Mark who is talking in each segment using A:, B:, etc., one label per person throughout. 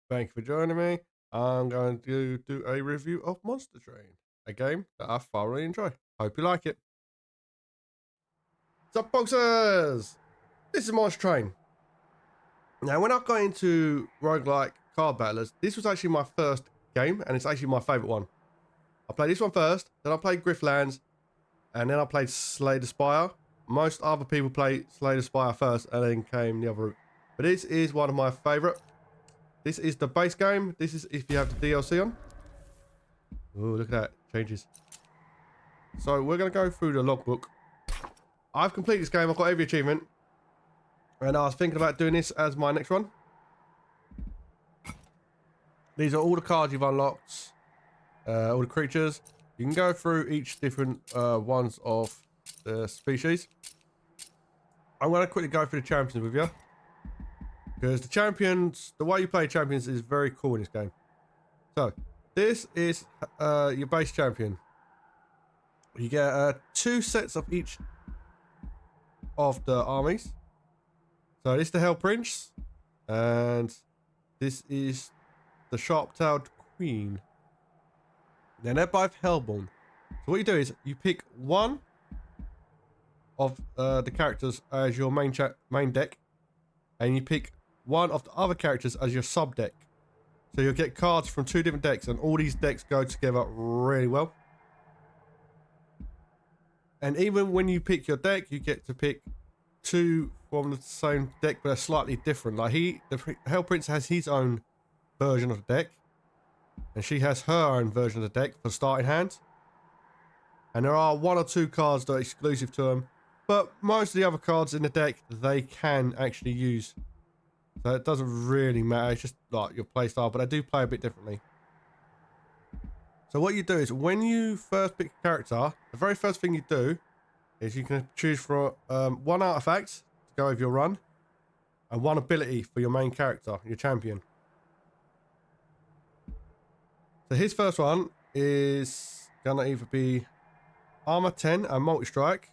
A: Thank you for joining me. I'm going to do a review of Monster Train, a game that I thoroughly enjoy. Hope you like it. Sup, boxers! This is Monster Train. Now, when I got into roguelike card battlers, this was actually my first game, and it's actually my favourite one. I played this one first, then I played Grifflands, and then I played Slay the Spire. Most other people play Slay the Spire first, and then came the other route. But this is one of my favourite. This is the base game. This is if you have the DLC on. Oh, look at that. Changes. So we're going to go through the logbook. I've completed this game. I've got every achievement. And I was thinking about doing this as my next one. These are all the cards you've unlocked. All the creatures. You can go through each different ones of the species. I'm going to quickly go through the champions with you. Because the champions, the way you play champions is very cool in this game. So, this is your base champion. You get 2 sets of each of the armies. So this is the Hell Prince, and this is the Sharp-tailed Queen. Now they're both Hellborn. So what you do is you pick one of the characters as your main deck, and you pick one of the other characters as your sub deck. So you'll get cards from 2 different decks, and all these decks go together really well. And even when you pick your deck, you get to pick 2 from the same deck, but they're slightly different. Like the Hell Prince has his own version of the deck, and she has her own version of the deck for starting hand. And there are 1 or 2 cards that are exclusive to them, but most of the other cards in the deck they can actually use. So it doesn't really matter. It's just like your play style, but I do play a bit differently. So what you do is when you first pick a character, the very first thing you do is you can choose for 1 artifact to go with your run and 1 ability for your main character, your champion. So his first one is gonna either be Armor 10 and Multi-Strike.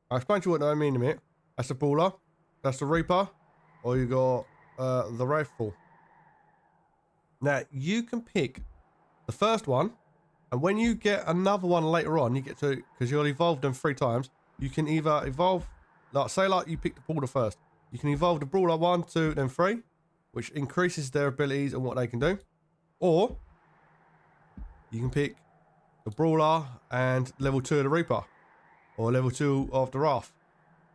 A: I'll explain to you what I mean in a minute. That's the Brawler, that's the Reaper, or you got the Rifle. Now you can pick the first one, and when you get another one later on, you get to, because you'll evolve them 3 times, you can either evolve, like say like you pick the Brawler first, you can evolve the Brawler 1, 2, then 3, which increases their abilities and what they can do. Or you can pick the Brawler and level 2 of the Reaper, or level 2 of the Wrath,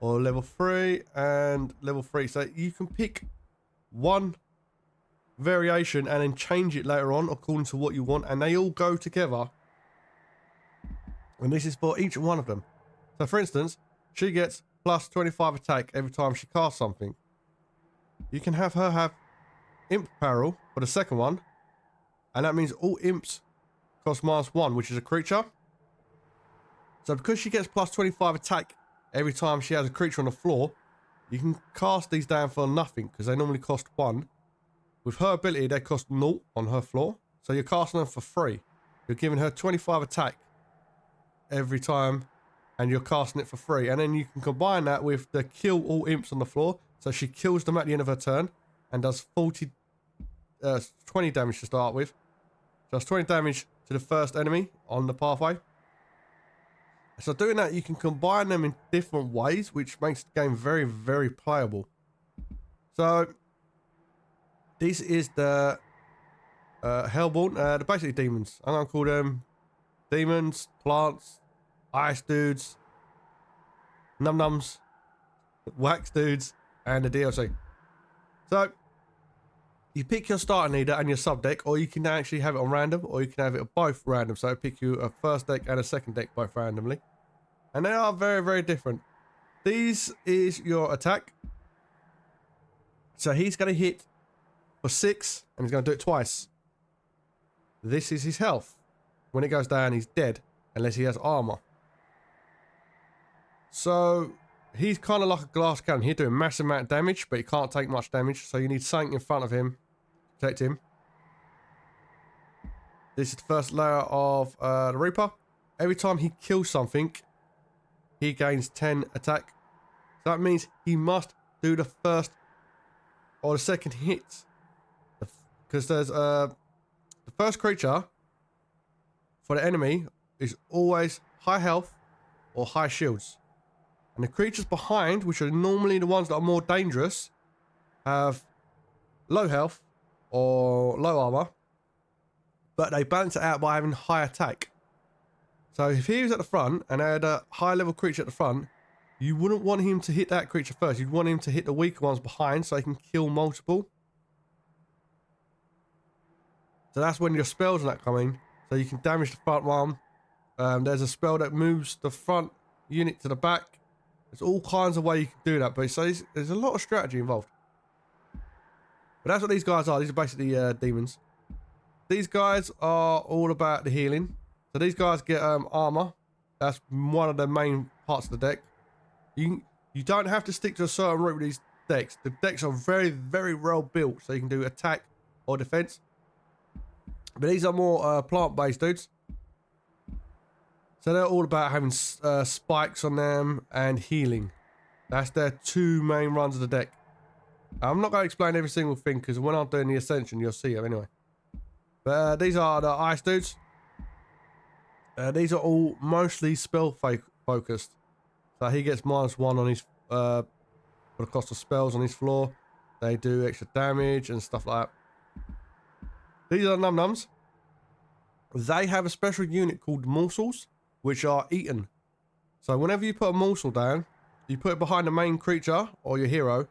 A: or level 3 and level 3. So you can pick one variation and then change it later on according to what you want, and they all go together, and this is for each one of them. So for instance, she gets plus 25 attack every time she casts something. You can have her have Imp Apparel for the second one, and that means all imps cost -1, which is a creature. So because she gets plus 25 attack every time she has a creature on the floor, you can cast these down for nothing because they normally cost 1. With her ability, they cost 0 on her floor. So you're casting them for free. You're giving her 25 attack every time, and you're casting it for free. And then you can combine that with the kill all imps on the floor. So she kills them at the end of her turn and does 20 damage to start with. Does 20 damage to the first enemy on the pathway. So doing that, you can combine them in different ways, which makes the game very, very playable. So this is the Hellborn. They're basically demons. I'm going to call them demons, plants, ice dudes, num-nums, wax dudes, and the DLC. So you pick your starting leader and your sub deck, or you can actually have it on random, or you can have it both random. So pick you a first deck and a second deck both randomly. And they are very, very different. This is your attack. So he's going to hit for 6, and he's going to do it twice. This is his health. When it goes down, he's dead, unless he has armor. So he's kind of like a glass cannon. He's doing massive amount of damage, but he can't take much damage. So you need something in front of him to protect him. This is the first layer of the Reaper. Every time he kills something, he gains 10 attack. So that means he must do the first or the second hit. The because there's the first creature for the enemy is always high health or high shields. And the creatures behind, which are normally the ones that are more dangerous, have low health or low armor, but they balance it out by having high attack. So if he was at the front and had a high level creature at the front, you wouldn't want him to hit that creature first. You'd want him to hit the weaker ones behind so he can kill multiple. So that's when your spells and that come in. So you can damage the front one. There's a spell that moves the front unit to the back. There's all kinds of ways you can do that. But so there's a lot of strategy involved. But that's what these guys are. These are basically demons. These guys are all about the healing. So these guys get armor. That's one of the main parts of the deck. You don't have to stick to a certain route with these decks. The decks are very, very well built. So you can do attack or defense. But these are more plant-based dudes. So they're all about having spikes on them and healing. That's their two main runs of the deck. I'm not going to explain every single thing because when I'm doing the Ascension, you'll see them anyway. But these are the ice dudes. These are all mostly spell focused. So he gets -1 on his for the cost of spells on his floor. They do extra damage and stuff like that. These are Num Nums. They have a special unit called morsels, which are eaten. So whenever you put a morsel down, you put it behind the main creature or your hero.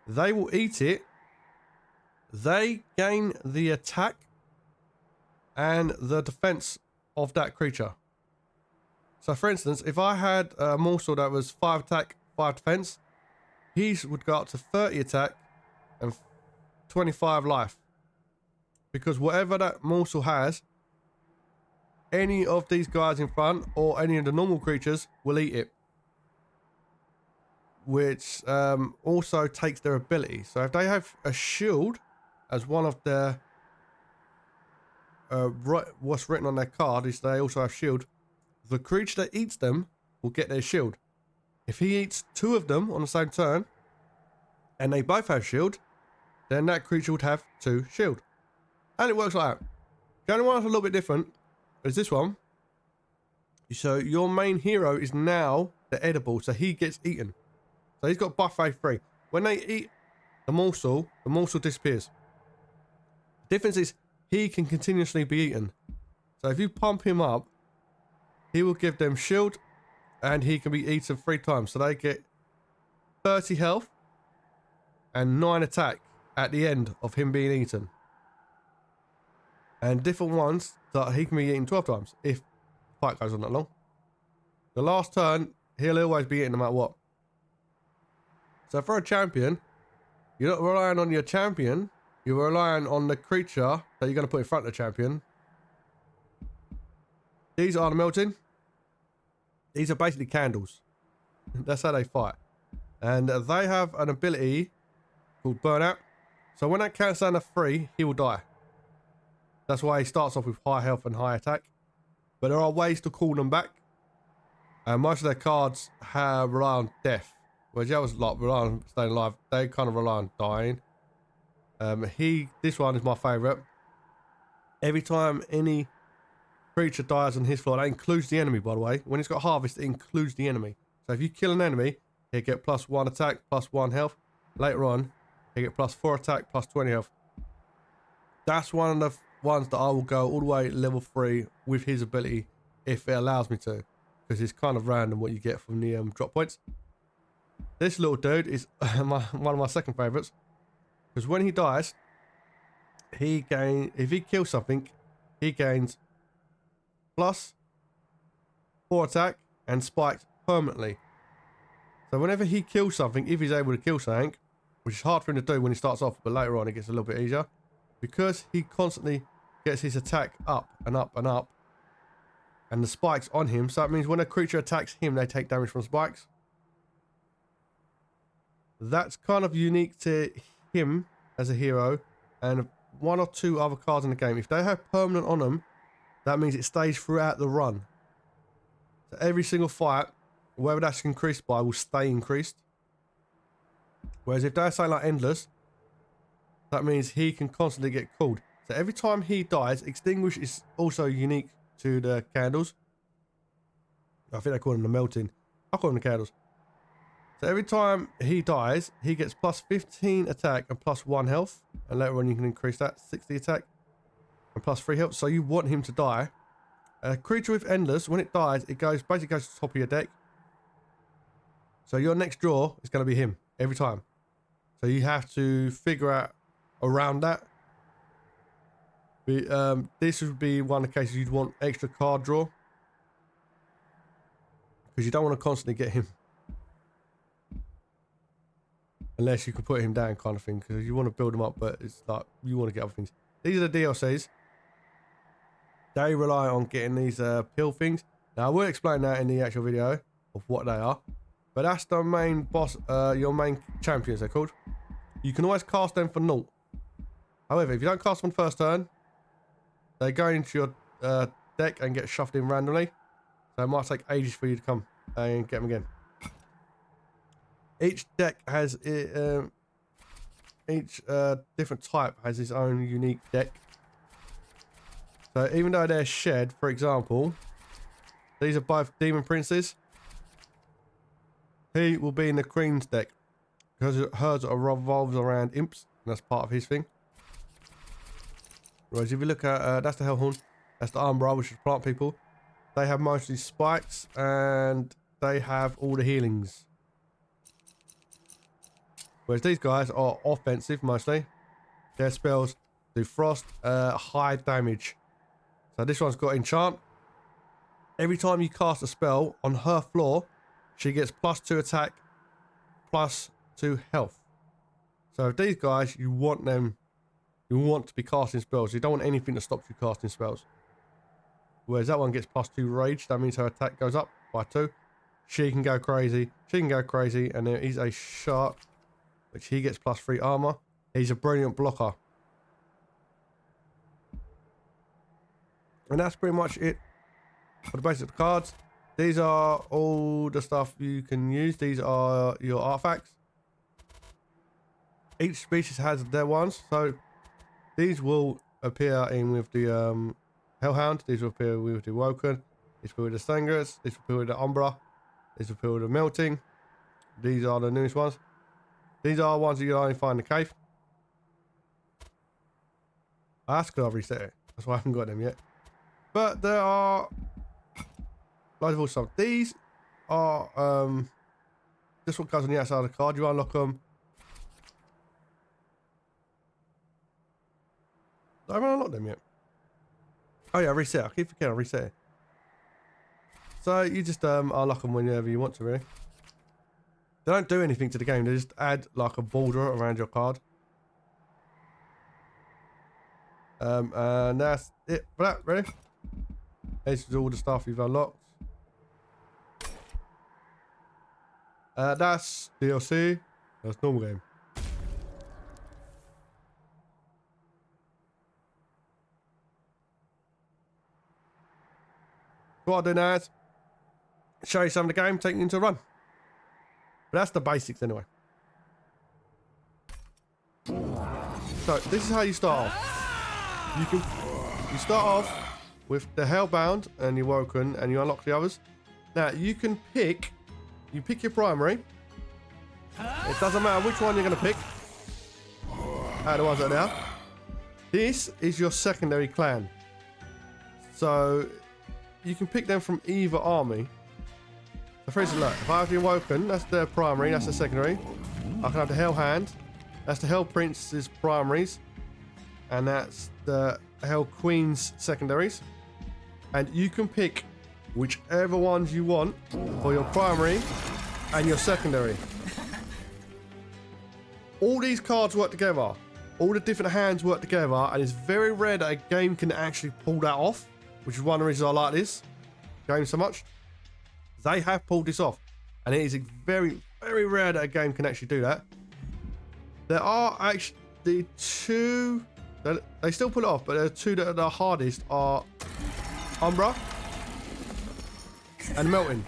A: They will eat it. They gain the attack and the defense of that creature. So for instance, if I had a morsel that was 5 attack, 5 defense, he would go up to 30 attack and 25 life. Because whatever that morsel has, any of these guys in front or any of the normal creatures will eat it. Which also takes their ability. So if they have a shield as one of their what's written on their card is they also have shield. The creature that eats them will get their shield. If he eats 2 of them on the same turn and they both have shield, then that creature would have 2 shield. And it works like that. The only one that's a little bit different is this one. So your main hero is now the edible, so he gets eaten. So he's got buffet 3. When they eat the morsel disappears. The difference is he can continuously be eaten. So if you pump him up, he will give them shield and he can be eaten 3 times. So they get 30 health and 9 attack at the end of him being eaten. And different ones that he can be eaten 12 times if the fight goes on that long. The last turn, he'll always be eaten no matter what. So for a champion, you're not relying on your champion, you're relying on the creature that you're going to put in front of the champion. These are the melting. These are basically candles. That's how they fight. And they have an ability called burnout. So when that counts down to 3, he will die. That's why he starts off with high health and high attack. But there are ways to call them back. And most of their cards rely on death. Whereas the others like rely on staying alive. They kind of rely on dying. This one is my favourite. Every time any creature dies on his floor, that includes the enemy, by the way. When it's got harvest, it includes the enemy. So if you kill an enemy, he'll get +1 attack, +1 health. Later on, he'll get +4 attack, +20 health. That's one of the ones that I will go all the way level 3 with his ability if it allows me to. Because it's kind of random what you get from the drop points. This little dude is one of my second favourites. Because when he dies, if he kills something, he gains +4 attack and spiked permanently. So whenever he kills something, if he's able to kill something, which is hard for him to do when he starts off, but later on it gets a little bit easier. Because he constantly gets his attack up and up and up, and the spikes on him, so that means when a creature attacks him, they take damage from spikes. That's kind of unique to him as a hero, and 1 or 2 other cards in the game. If they have permanent on them, that means it stays throughout the run. So every single fight, whatever that's increased by, will stay increased. Whereas if they're saying like endless, That means he can constantly get called. So every time he dies, extinguish is also unique to the candles. I think they call them the melting. I call them the candles. So every time he dies, he gets plus 15 attack and plus 1 health. And later on you can increase that, 60 attack and plus 3 health. So you want him to die. A creature with endless, when it dies, it basically goes to the top of your deck. So your next draw is going to be him every time. So you have to figure out around that. This would be one of the cases you'd want extra card draw. Because you don't want to constantly get him. Unless you can put him down kind of thing. Because you want to build him up, but it's like you want to get other things. These are the DLCs. They rely on getting these pill things. Now I will explain that in the actual video of what they are. But that's the main boss, your main champions they're called. You can always cast them for naught. However, if you don't cast them on first turn, they go into your deck and get shuffled in randomly. So it might take ages for you to come and get them again. Each deck has each different type has its own unique deck. So even though they're shared, for example, these are both demon princes. He will be in the queen's deck because hers revolves around imps. And that's part of his thing. Whereas if you look at that's the Hellhorn, that's the Umbra, which is plant people. They have mostly spikes and they have all the healings. Whereas these guys are offensive mostly. Their spells do frost, high damage. So this one's got enchant. Every time you cast a spell on her floor, she gets +2 attack, +2 health. So if these guys, you want to be casting spells. You don't want anything that stops you casting spells. Whereas that one gets +2 rage. That means her attack goes up by 2. She can go crazy. She can go crazy. And there is a shark, which he gets +3 armor. He's a brilliant blocker. And that's pretty much it for the basic cards. These are all the stuff you can use. These are your artifacts. Each species has their ones. So these will appear in with the Hellhound. These will appear with the Woken. These will appear with the Sangers. These will appear with the Umbra. These will appear with the Melting. These are the newest ones. These are ones that you only find in the cave. That's because I've reset it. That's why I haven't got them yet. But there are loads of all stuff. These are this one goes on the outside of the card. You unlock them. I haven't unlocked them yet. Oh yeah, reset. I keep forgetting I reset it. So you just unlock them whenever you want to, really. They don't do anything to the game. They just add like a border around your card. And that's it for that, really. This is all the stuff you've unlocked. That's DLC. That's normal game. What I'll do now is show you some of the game, take you into a run. But that's the basics anyway. So this is how you start off. You start off with the Hellbound and your Woken, and you unlock the others. Now you can pick your primary. It doesn't matter which one you're going to pick out of the ones that are there. This is your secondary clan. So you can pick them from either army. So for instance, look, if I have the Woken, that's the primary, that's the secondary. I can have the Hell Hand, that's the Hell Prince's primaries, and that's the Hell Queen's secondaries. And you can pick whichever ones you want for your primary and your secondary. All these cards work together. All the different hands work together, and it's very rare that a game can actually pull that off, which is one of the reasons I like this game so much. They have pulled this off, and it is very, very rare that a game can actually do that. There are actually two, they still pull it off, but the two that are the hardest are Umbra and Melting.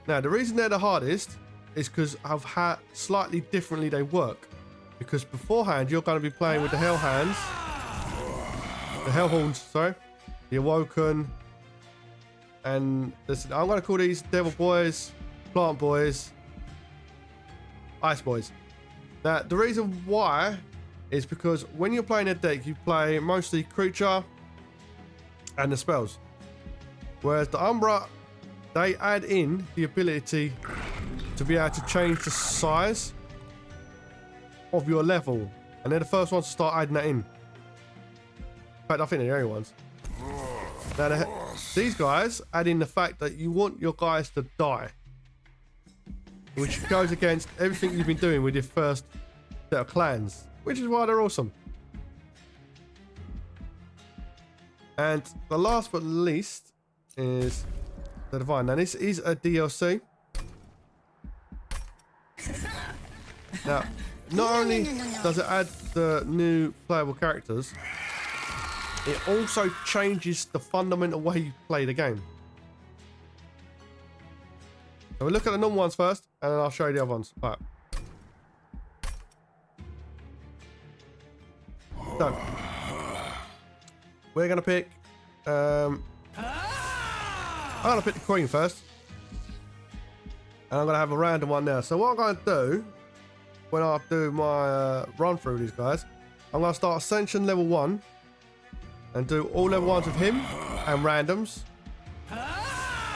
A: Now, the reason they're the hardest is because of how slightly differently they work. Because beforehand, you're going to be playing with the Hell Hands. The Hell Horns, sorry. The Awoken. And listen, I'm going to call these Devil Boys, Plant Boys, Ice Boys. Now, the reason why is because when you're playing a deck, you play mostly creature and the spells. Whereas the Umbra, they add in the ability to be able to change the size of your level. And they're the first ones to start adding that in. In fact, I think they're the only ones. Now, these guys add in the fact that you want your guys to die. Which goes against everything you've been doing with your first set of clans. Which is why they're awesome. And the last but least is the Divine. Now, this is a DLC. Now, not only does it add the new playable characters, it also changes the fundamental way you play the game. So we'll look at the normal ones first, and then I'll show you the other ones. All right. So, we're going to pick... I'm going to pick the Queen first. And I'm going to have a random one now. So what I'm going to do, when I do my run through these guys, I'm going to start Ascension level 1. And do all level 1s with him and randoms.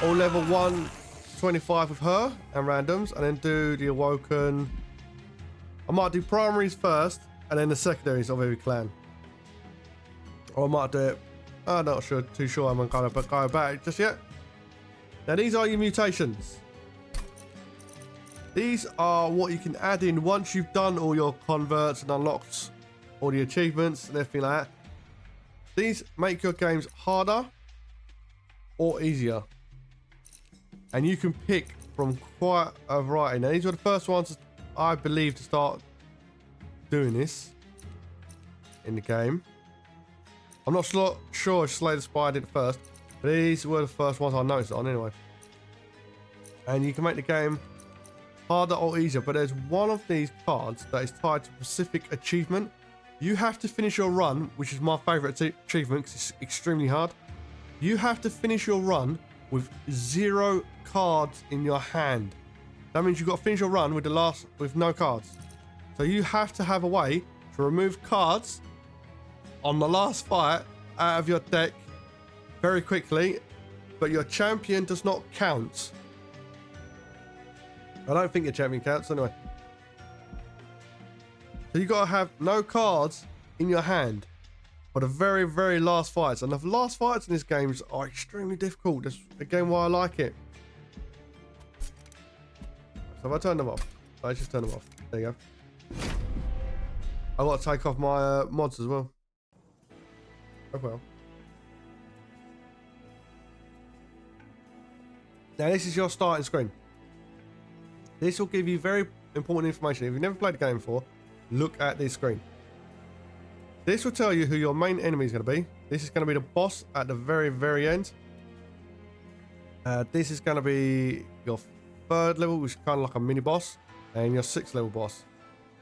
A: All level 1 25 with her and randoms. And then do the Awoken. I might do primaries first and then the secondaries of every clan. Or I might do it. I'm not too sure I'm going to go about it just yet. Now these are your mutations. These are what you can add in once you've done all your converts and unlocked all the achievements and everything like that. These make your games harder or easier. And you can pick from quite a variety. Now, these were the first ones, I believe, to start doing this in the game. I'm not sure if Slay the Spire did it first, but these were the first ones I noticed on anyway. And you can make the game harder or easier, but there's one of these cards that is tied to a specific achievement. You have to finish your run, which is my favourite achievement because it's extremely hard. You have to finish your run with 0 cards in your hand. That means you've got to finish your run with no cards. So you have to have a way to remove cards on the last fight out of your deck very quickly, but your champion does not count. I don't think your champion counts anyway. So you got to have no cards in your hand for the very, very last fights. And the last fights in this game are extremely difficult. That's again why I like it. So if I turn them off, let's just turn them off. There you go. I've got to take off my mods as well. Oh well. Now this is your starting screen. This will give you very important information. If you've never played the game before, look at this screen. This will tell you who your main enemy is going to be. This is going to be the boss at the very, very end. This is going to be your 3rd level, which is kind of like a mini boss, and your 6th level boss.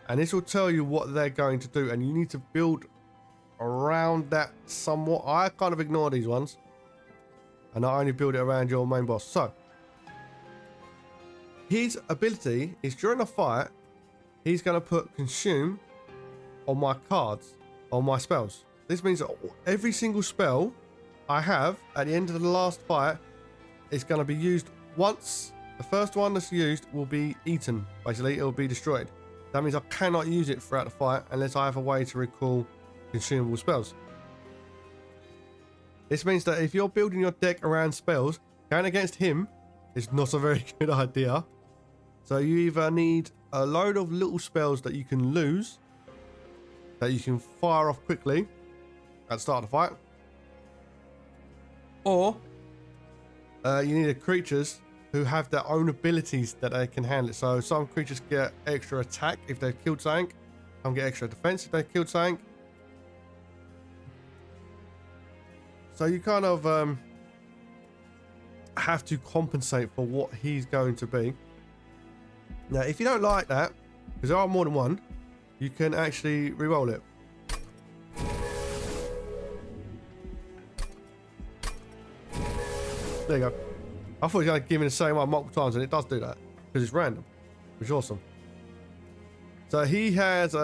A: And this will tell you what they're going to do, and you need to build around that somewhat. I kind of ignore these ones, and I only build it around your main boss. So, his ability is during a fight, he's going to put consume on my cards, on my spells. This means that every single spell I have at the end of the last fight is going to be used once. The first one that's used will be eaten. Basically, it will be destroyed. That means I cannot use it throughout the fight unless I have a way to recall consumable spells. This means that if you're building your deck around spells, going against him is not a very good idea. So you either need a load of little spells that you can lose, that you can fire off quickly at the start of the fight, or you need creatures who have their own abilities that they can handle it. So some creatures get extra attack if they've killed something, some get extra defense if they've killed something. So you kind of have to compensate for what he's going to be. Now, if you don't like that, because there are more than one, you can actually re-roll it. There you go. I thought it was going to give me the same one multiple times, and it does do that because it's random, which is awesome. So he has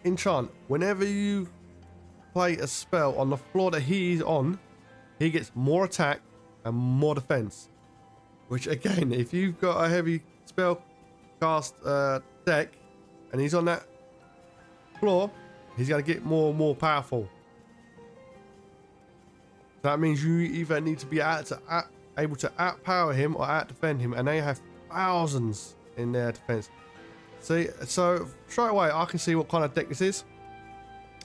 A: enchant. Whenever you play a spell on the floor that he's on, he gets more attack and more defense. Which again, if you've got a heavy spell cast deck and he's on that floor, he's going to get more and more powerful. That means you either need to be able to outpower him or out-defend him, and they have thousands in their defense. See, so straight away I can see what kind of deck this is.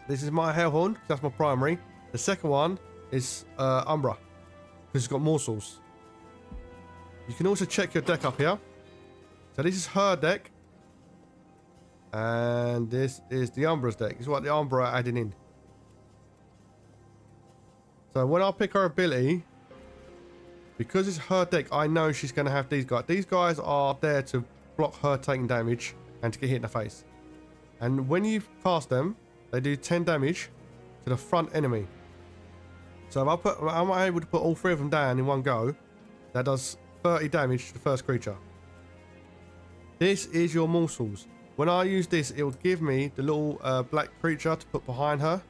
A: This is my Hellhorn, that's my primary. The second one is Umbra, because it's got morsels. You can also check your deck up here. So this is her deck, and this is the Umbra's deck. This is what the Umbra are adding in. So when I pick her ability, because it's her deck, I know she's going to have these guys. These guys are there to block her taking damage and to get hit in the face. And when you cast them, they do 10 damage to the front enemy. So if I'm able to put all three of them down in one go, that does 30 damage to the first creature. This is your morsels. When I use this, it will give me the little black creature to put behind her.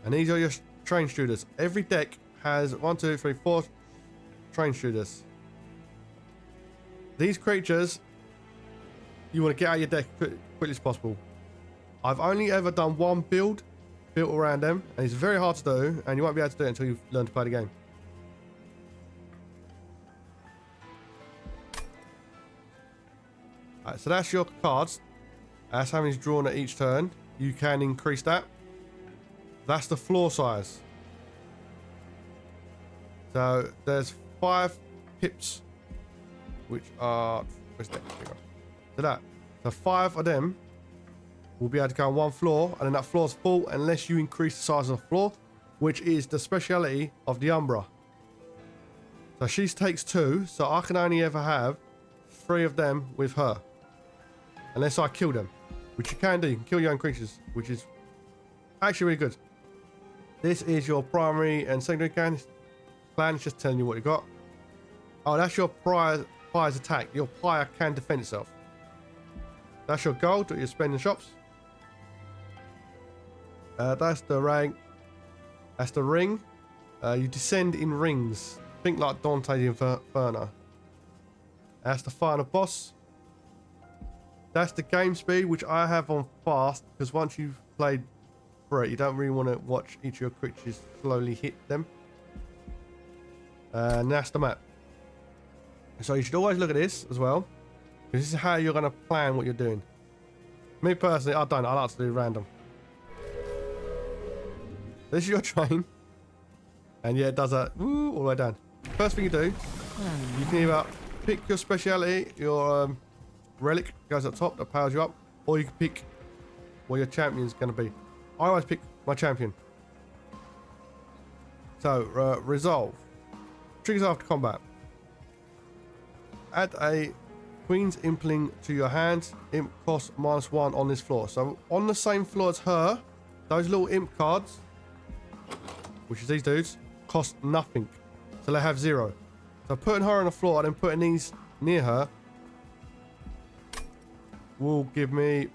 A: And these are your train shooters. Every deck has 1, 2, 3, 4 train shooters. These creatures, you want to get out of your deck quickly as possible. I've only ever done one build built around them, and it's very hard to do, and you won't be able to do it until you've learned to play the game. Alright, so that's your cards. That's how many's drawn at each turn. You can increase that. That's the floor size. So there's 5 pips, which are so 5 of them will be able to go on one floor, and then that floor's full unless you increase the size of the floor, which is the speciality of the Umbra. So she takes 2, so I can only ever have 3 of them with her, unless I kill them, which you can do. You can kill your own creatures, which is actually really good. This is your primary and secondary clan. It's just telling you what you got. Oh, that's your pyre's attack. Your pyre can defend itself. That's your gold that you spend in shops. That's the rank. That's the ring. You descend in rings. Think like Dante the Inferno. That's the final boss. That's the game speed, which I have on fast, because once you've played for it, you don't really want to watch each of your creatures slowly hit them. And that's the map. So you should always look at this as well, because this is how you're going to plan what you're doing. Me personally, I don't. I like to do random. This is your train, and yeah, it does that all the way down. First thing you do, you can either pick your speciality, your relic goes up top that powers you up, or you can pick where your champion's going to be. I always pick my champion. So resolve triggers after combat. Add a Queen's Impling to your hand. Imp costs -1 on this floor. So on the same floor as her, those little imp cards, which is these dudes, cost nothing. So they have 0. So putting her on the floor and then putting these near her will give me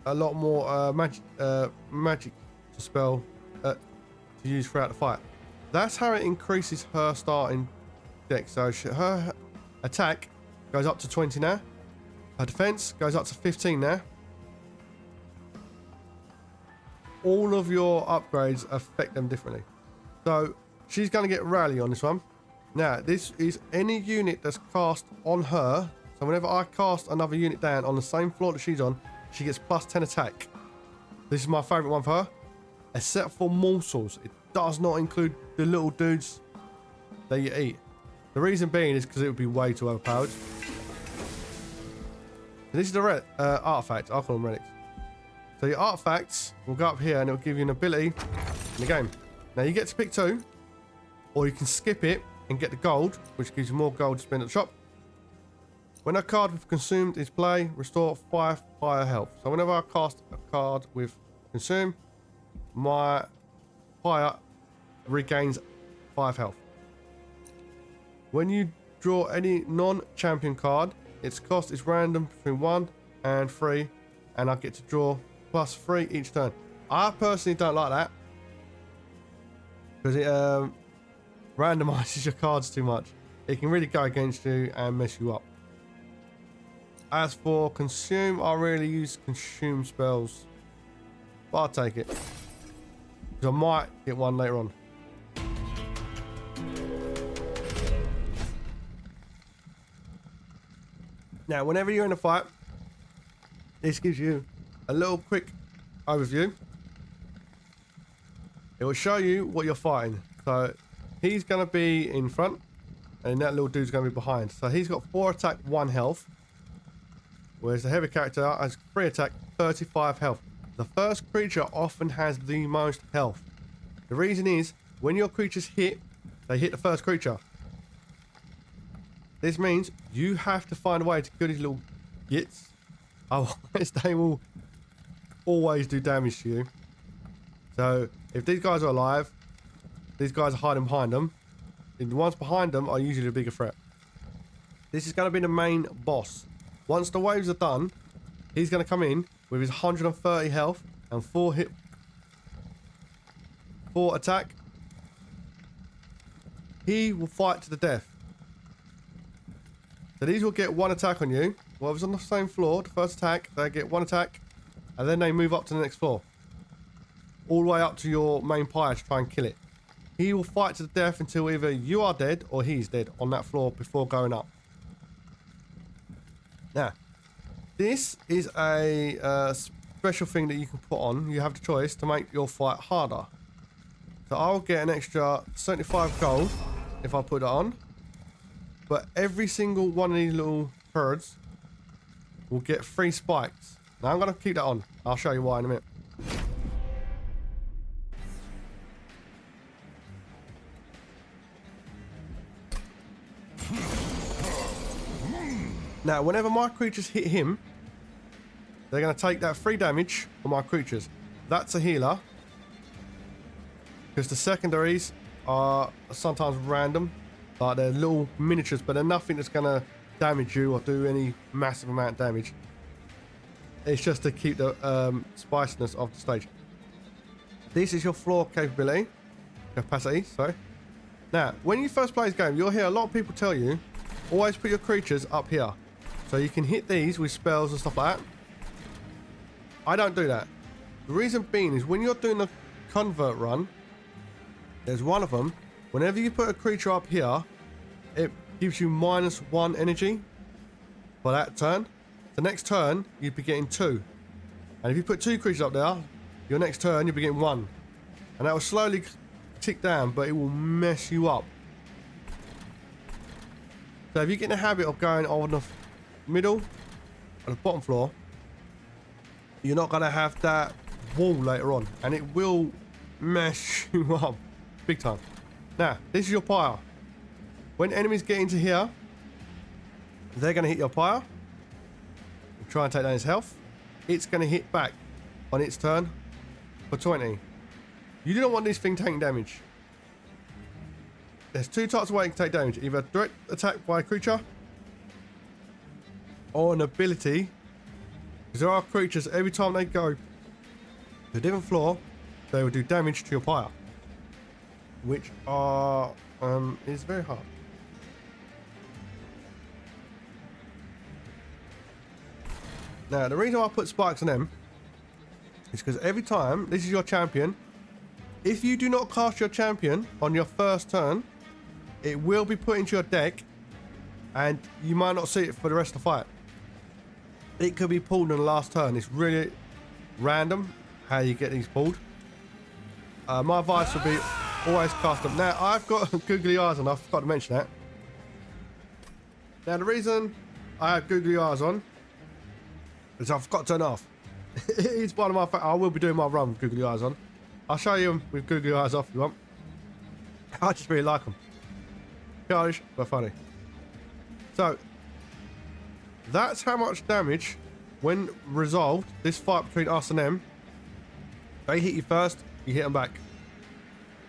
A: a lot more magic to spell to use throughout the fight. That's how it increases her starting deck. So her attack goes up to 20 now. Her defense goes up to 15 now. All of your upgrades affect them differently. So she's going to get rally on this one. Now, this is any unit that's cast on her. So whenever I cast another unit down on the same floor that she's on, she gets +10 attack. This is my favourite one for her. Except for morsels. It does not include the little dudes that you eat. The reason being is because it would be way too overpowered. And this is the artifact. I'll call them relics. So your artifacts will go up here and it'll give you an ability in the game. Now you get to pick 2, or you can skip it and get the gold, which gives you more gold to spend at the shop. When a card with consumed is played, restore 5 pyre health. So whenever I cast a card with consume, my pyre regains 5 health. When you draw any non-champion card, its cost is random between 1 and 3, and I get to draw +3 each turn. I personally don't like that because it randomizes your cards too much. It can really go against you and mess you up. As for consume, I really use consume spells, but I'll take it because I might get one later on. Now, whenever you're in a fight, this gives you a little quick overview. It will show you what you're fighting. So he's going to be in front and that little dude's going to be behind. So he's got 4 attack, 1 health. Whereas the heavy character has 3 attack, 35 health. The first creature often has the most health. The reason is when your creatures hit, they hit the first creature. This means you have to find a way to kill these little gits. Otherwise they will always do damage to you. So if these guys are alive, these guys are hiding behind them. And the ones behind them are usually the bigger threat. This is going to be the main boss. Once the waves are done, he's going to come in with his 130 health and 4 attack. He will fight to the death. So these will get 1 attack on you. Whoever's on the same floor, the first attack, they get 1 attack, and then they move up to the next floor. All the way up to your main pyre to try and kill it. He will fight to the death until either you are dead or he's dead on that floor before going up. Now, this is a special thing that you can put on. You have the choice to make your fight harder. So I'll get an extra 75 gold if I put it on. But every single one of these little birds will get 3 spikes. Now I'm going to keep that on. I'll show you why in a minute. Now, whenever my creatures hit him, they're going to take that 3 damage from my creatures. That's a healer. Because the secondaries are sometimes random. Like they're little miniatures, but they're nothing that's going to damage you or do any massive amount of damage. It's just to keep the spiciness of the stage. This is your floor capacity, sorry. Now, when you first play this game, you'll hear a lot of people tell you, always put your creatures up here. So you can hit these with spells and stuff like that. I don't do that. The reason being is when you're doing the convert run, there's one of them. Whenever you put a creature up here, it gives you -1 energy for that turn. The next turn, you'd be getting 2. And if you put 2 creatures up there, your next turn, you'll be getting 1. And that will slowly tick down, but it will mess you up. So if you get in the habit of going on the middle and the bottom floor, you're not going to have that wall later on. And it will mess you up big time. Now, this is your pyre. When enemies get into here, they're going to hit your pyre. Try and take down his health. It's going to hit back on its turn for 20. You do not want this thing taking damage. There's 2 types of way you can take damage. Either direct attack by a creature or an ability. Because there are creatures, every time they go to a different floor, they will do damage to your pyre. Which are is very hard. Now, the reason why I put spikes on them is because every time, this is your champion, if you do not cast your champion on your first turn, it will be put into your deck and you might not see it for the rest of the fight. It could be pulled in the last turn. It's really random how you get these pulled. My advice would be always cast them. Now, I've got googly eyes on. I forgot to mention that. Now, the reason I have googly eyes on is I forgot to turn it off. It's one of my... I will be doing my run with googly eyes on. I'll show you them with googly eyes off if you want. I just really like them. Childish, but funny. So, That's how much damage, when resolved, this fight between us and them. They hit you first, you hit them back.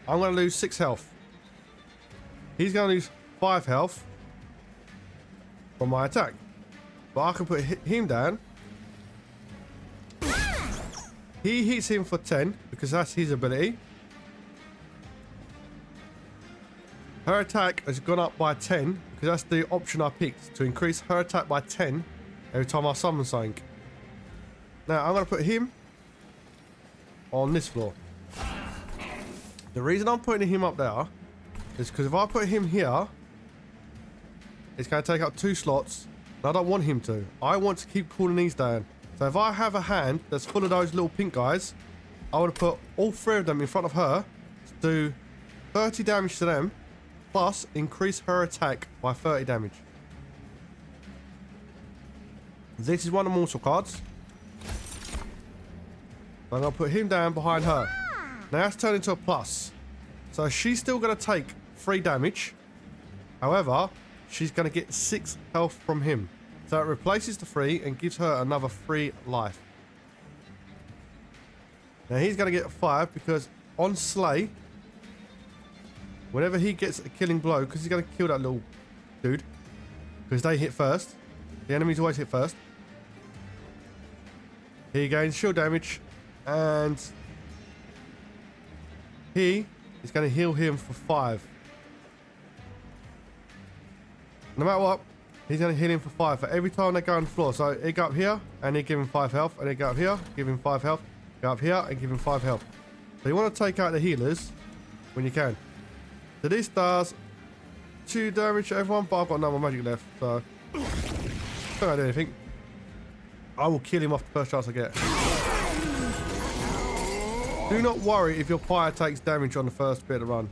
A: I'm going to lose 6 health. He's going to lose 5 health from my attack. But I can put him down. He hits him for 10 because that's his ability. Her attack has gone up by 10 because that's the option I picked, to increase her attack by 10 every time I summon something. Now I'm going to put him on this floor. The reason I'm putting him up there is because if I put him here, it's going to take up 2 slots. And I don't want him to. I want to keep cooling these down. So if I have a hand that's full of those little pink guys, I want to put all 3 of them in front of her to do 30 damage to them, plus increase her attack by 30 damage. This is one of the mortal cards. I'm going to put him down behind her. Now that's turned into a plus. So she's still going to take 3 damage. However, she's going to get 6 health from him. So it replaces the 3 and gives her another 3 life. Now he's going to get 5 because on Slay, whenever he gets a killing blow, because he's going to kill that little dude, because they hit first. The enemies always hit first. He gains shield damage, and he is going to heal him for 5. No matter what, he's going to heal him for 5 for every time they go on the floor. So he go up here, and he give him 5 health, and he go up here, give him 5 health, go up here, and give him 5 health. So you want to take out the healers when you can. So this does 2 damage to everyone, but I've got no more magic left, so don't gotta do anything. I will kill him off the first chance I get. Do not worry if your pyre takes damage on the first bit of the run.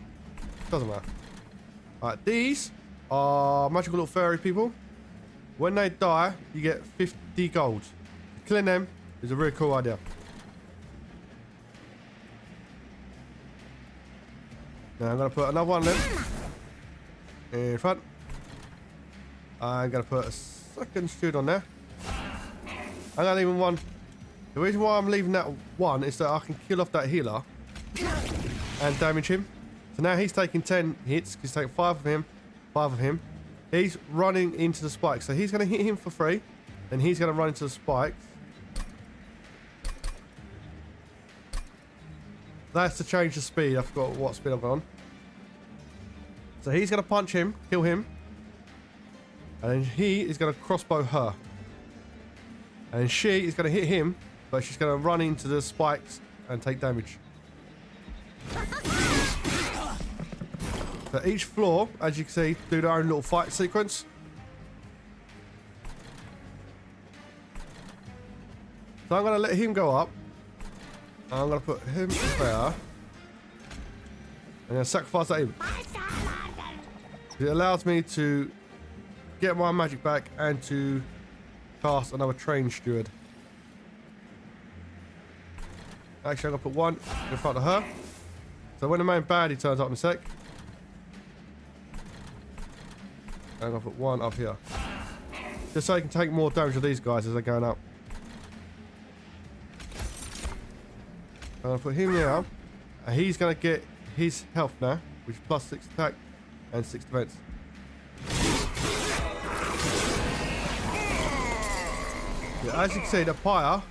A: Doesn't matter. Alright, these are magical little fairy people. When they die, you get 50 gold. Killing them is a really cool idea. Now I'm going to put another one of them in front. I'm going to put a second shield on there. I'm going to leave one. The reason why I'm leaving that one is that I can kill off that healer and damage him. So now he's taking 10 hits because he's taking 5 of him, 5 of him. He's running into the spikes. So he's going to hit him for free. Then he's going to run into the spikes. That's to change the speed. I forgot what speed I've got on. So he's going to punch him, kill him. And then he is going to crossbow her. And she is going to hit him, but she's going to run into the spikes and take damage. So each floor, as you can see, do their own little fight sequence. So I'm going to let him go up. I'm going to put him there. And then sacrifice that him. It allows me to get my magic back and to cast another train steward. Actually, I'm going to put one in front of her. So when the main baddie turns up in a sec, I'm going to put one up here. Just so you can take more damage of these guys as they're going up. I'm going to put him here. And he's going to get his health now, which is plus 6 attack and 6 defense. Yeah, as you can see, the pyre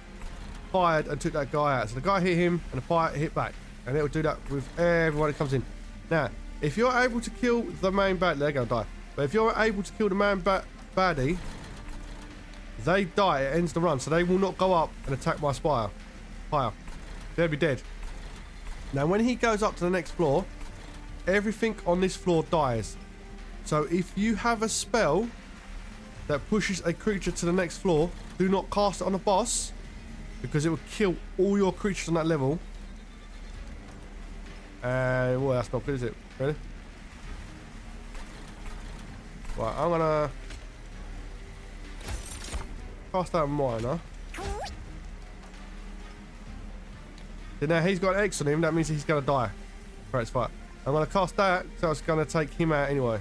A: fired and took that guy out. So the guy hit him and the pyre hit back. And it will do that with everyone that comes in. Now, if you're able to kill the main baddie, they're going to die. But if you're able to kill the main baddie, they die. It ends the run. So they will not go up and attack my pyre. They'll be dead. Now, when he goes up to the next floor, everything on this floor dies. So if you have a spell that pushes a creature to the next floor, do not cast it on the boss, because it will kill all your creatures on that level. And well, that's not good, is it? Really? Right, I'm gonna cast out minor. So now he's got an X on him, that means he's gonna die for his fight. I'm gonna cast that, so it's gonna take him out anyway.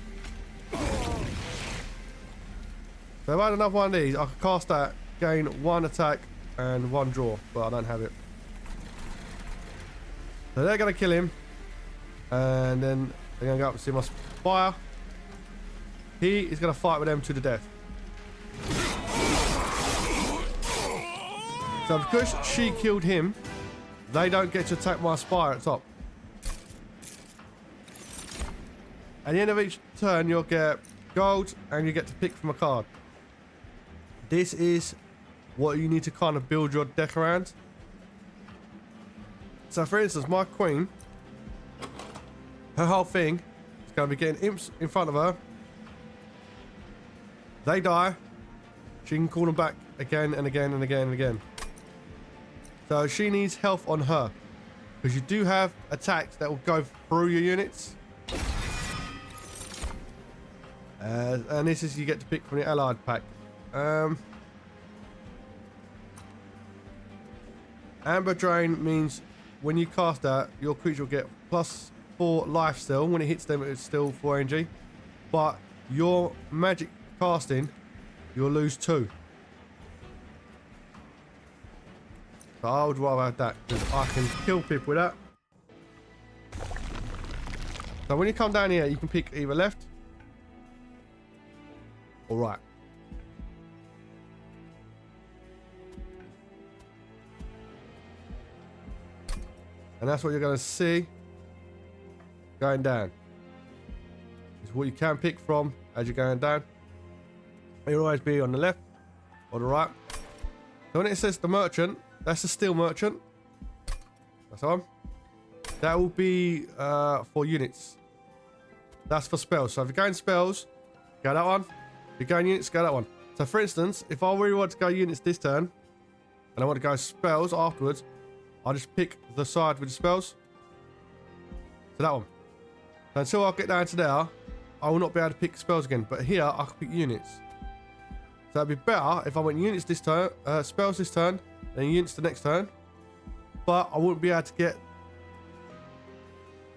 A: So if I had another one of these, I could cast that, gain 1 attack and 1 draw, but I don't have it. So they're going to kill him. And then they're going to go up and see my fire. He is going to fight with them to the death. So because she killed him, they don't get to attack my spire at top. At the end of each turn, you'll get gold and you get to pick from a card. This is what you need to kind of build your deck around. So for instance, my queen, her whole thing is going to be getting imps in front of her. They die. She can call them back again and again and again and again. So she needs health on her. Because you do have attacks that will go through your units. And this is you get to pick from the allied pack. Amber Drain means when you cast that, your creature will get +4 life still. When it hits them, it's still 4 NG. But your magic casting, you'll lose 2. So I would rather have that because I can kill people with that. So when you come down here, you can pick either left or right. And that's what you're going to see going down. It's what you can pick from as you're going down. It'll always be on the left or the right. So when it says the merchant, that's the steel merchant. That's on. That will be for units. That's for spells. So if you're going spells, go that one. If you're going units, go that one. So for instance, if I really want to go units this turn, and I want to go spells afterwards, I'll just pick the side with the spells. So that one. So until I get down to there, I will not be able to pick spells again. But here, I can pick units. So it'd be better if I went units this turn, spells this turn, then units the next turn. But I wouldn't be able to get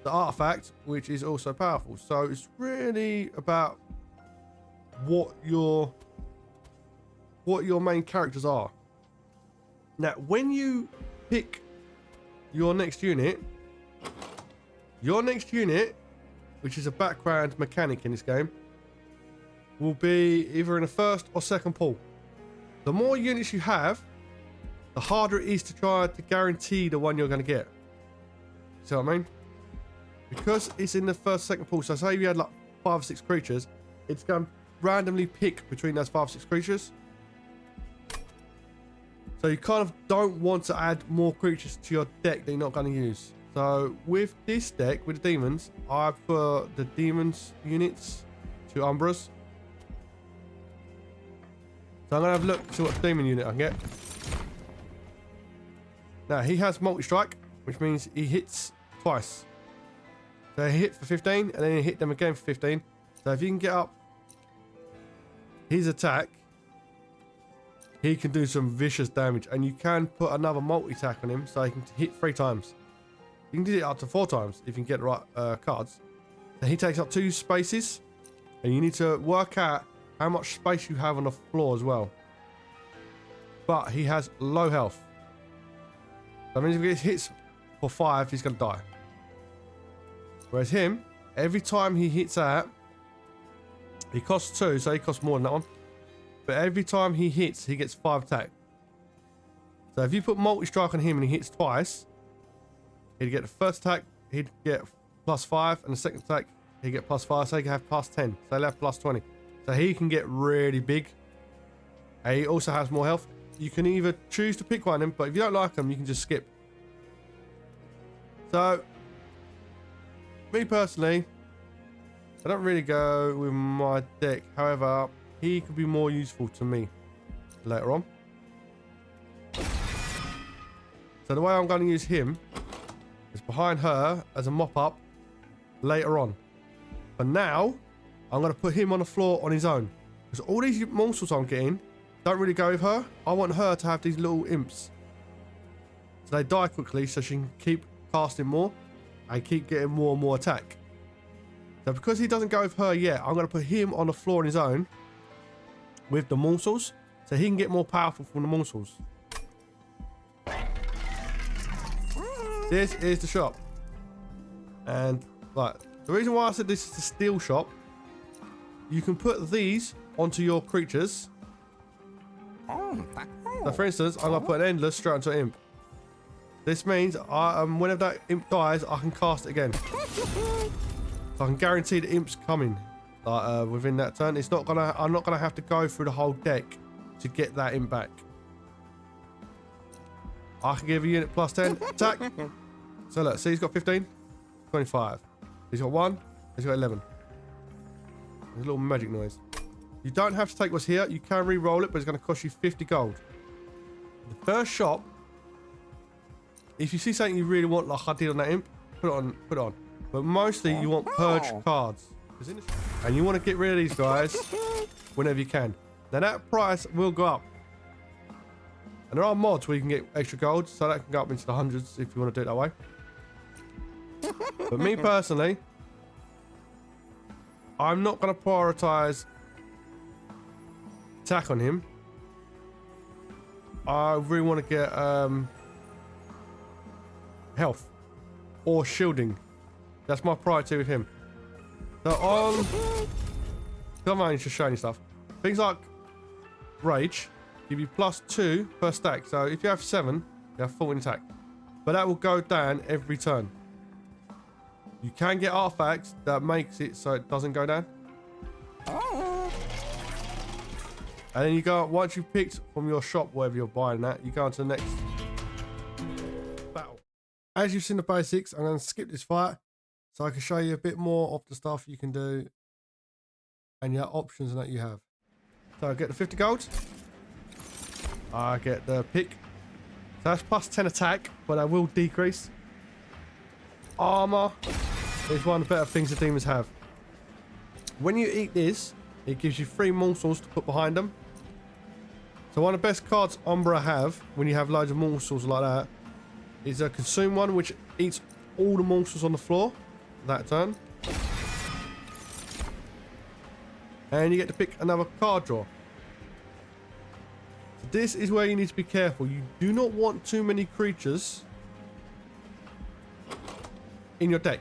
A: the artifact, which is also powerful. So it's really about what your main characters are. Now, when you pick your next unit, which is a background mechanic in this game, will be either in the first or second pool. The more units you have, the harder it is to try to guarantee the one you're going to get. See what I mean? Because it's in the first, second pool. So say you had like 5 or 6 creatures, it's going to randomly pick between those 5 or 6 creatures. So you kind of don't want to add more creatures to your deck that you're not going to use. So with this deck, with the demons, I put the demons units to Umbras. So I'm going to have a look to see what demon unit I can get. Now he has multi-strike, which means he hits twice. So he hit for 15 and then he hit them again for 15. So if you can get up his attack, he can do some vicious damage, and you can put another multi-attack on him so he can hit 3 times. You can do it up to 4 times if you can get the right cards. So he takes up 2 spaces, and you need to work out how much space you have on the floor as well. But he has low health. That means if he gets hits for 5, he's going to die. Whereas him, every time he hits that, he costs 2, so he costs more than that one. But every time he hits, he gets 5 attack. So if you put multi-strike on him and he hits twice, he'd get the first attack, he'd get +5, and the second attack, he'd get +5, so he can have +10. So he'll have +20. So he can get really big. And he also has more health. You can either choose to pick one of them, but if you don't like them, you can just skip. So, me personally, I don't really go with my deck. However, he could be more useful to me later on. So the way I'm going to use him is behind her as a mop-up later on. But now, I'm going to put him on the floor on his own. Because all these morsels I'm getting don't really go with her. I want her to have these little imps. So they die quickly so she can keep casting more and keep getting more and more attack. So because he doesn't go with her yet, I'm going to put him on the floor on his own. with the morsels, so he can get more powerful from the morsels. This is the shop. And like the reason why I said this is the steel shop, you can put these onto your creatures. So for instance, I'm gonna put an endless straight onto an imp. This means whenever that imp dies, I can cast it again. So I can guarantee the imp's coming within that turn. I'm not gonna have to go through the whole deck to get that imp back. I can give a unit plus 10 attack. So look, see, he's got 15, 25. He's got 1, he's got 11. There's a little magic noise. You don't have to take what's here. You can re-roll it, but it's going to cost you 50 gold. The first shop, if you see something you really want, like I did on that imp, put it on. But mostly you want purge cards. And you want to get rid of these guys whenever you can. Now that price will go up. And there are mods where you can get extra gold, so that can go up into the hundreds if you want to do it that way. But me personally, I'm not going to prioritize attack on him. I really want to get health or shielding. That's my priority with him. So on, come on, just showing you stuff. Things like rage give you +2 per stack. So if you have 7, you have 14 attack. But that will go down every turn. You can get artifacts that makes it so it doesn't go down. And then you go, once you've picked from your shop, wherever you're buying that, you go on to the next battle. As you've seen the basics, I'm going to skip this fight so I can show you a bit more of the stuff you can do and your options that you have. So I get the 50 gold. I get the pick. So that's +10 attack, but that will decrease. Armor is one of the better things the demons have. When you eat this, it gives you 3 morsels to put behind them. So one of the best cards Umbra have when you have loads of morsels like that is a consume one, which eats all the morsels on the floor that turn. And you get to pick another card draw. So this is where you need to be careful. You do not want too many creatures in your deck,